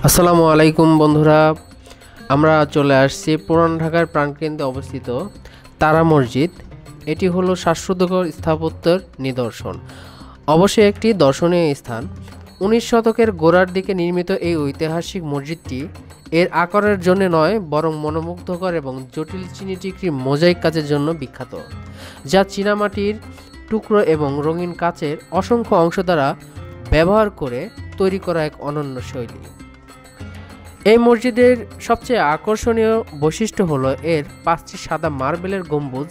আসসালামু আলাইকুম বন্ধুরা, আমরা চলে আসছি পুরান ঢাকার প্রাণকেন্দ্রে অবস্থিত তারা মসজিদ। এটি হলো শ্বাসরুদ্ধকর স্থাপত্যের নিদর্শন, অবশ্যই একটি দর্শনীয় স্থান। 19 শতকের গোড়ার দিকে নির্মিত এই ঐতিহাসিক মসজিদটি এর আকারের জন্য নয়, বরং মনোমুগ্ধকর এবং জটিল চিনিটিকরি মোজাইক কাজের জন্য বিখ্যাত, যা চীনামাটির টুকরো এবং রঙিন কাচের অসংখ্য অংশ দ্বারা ব্যবহার করে তৈরি করা এক অনন্য শৈলী। এই মসজিদের সবচেয়ে আকর্ষণীয় বৈশিষ্ট্য হলো এর 5টি সাদা মার্বেলের গম্বুজ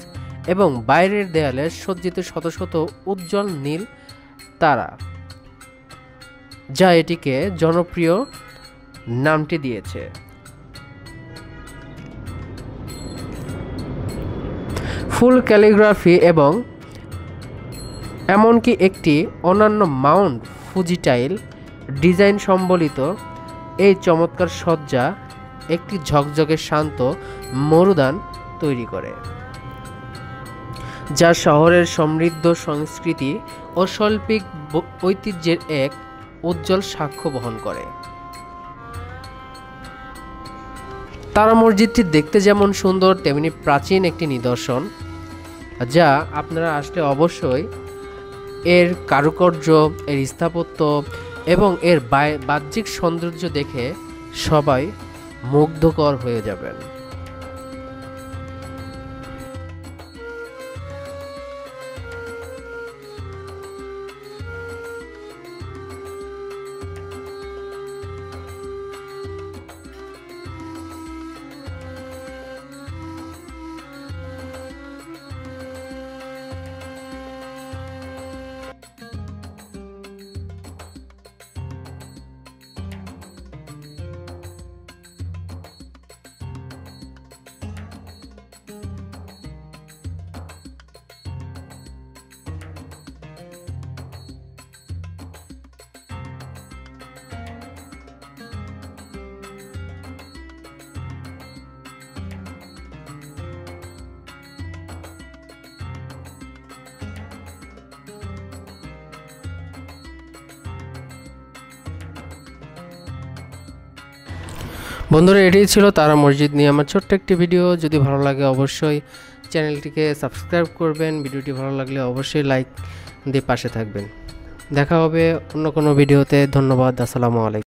এবং বাইরের দেয়ালে সজ্জিত শত শত উজ্জ্বল নীল তারা, যা এটিকে জনপ্রিয় নামটি দিয়েছে। ফুল ক্যালিগ্রাফি এবং এমনকি একটি অনন্য মাউন্ট ফুজি টাইল ডিজাইন সম্বলিত এই চমৎকার সজ্জা একটি ঝকঝকে শান্ত মরুদান তৈরি করে, যা শহরের সমৃদ্ধ সংস্কৃতি ও শৈল্পিক ঐতিহ্যের এক উজ্জ্বল সাক্ষ্য বহন করে। তারা মসজিদটি দেখতে যেমন সুন্দর, তেমনি প্রাচীন একটি নিদর্শন, যা আপনারা আসলে অবশ্যই এর কারুকার্য, এর স্থাপত্য এবং এর বাহ্যিক সৌন্দর্য দেখে সবাই মুগ্ধকর হয়ে যাবেন। বন্ধুরা, এটাই ছিল তারা মসজিদ নিয়ে আমার ছোট্ট একটি ভিডিও। যদি ভালো লাগে অবশ্যই চ্যানেলটিকে সাবস্ক্রাইব করবেন, ভিডিওটি ভালো লাগলে অবশ্যই লাইক দিয়ে পাশে থাকবেন। দেখা হবে অন্য কোনো ভিডিওতে। ধন্যবাদ। আসসালামু আলাইকুম।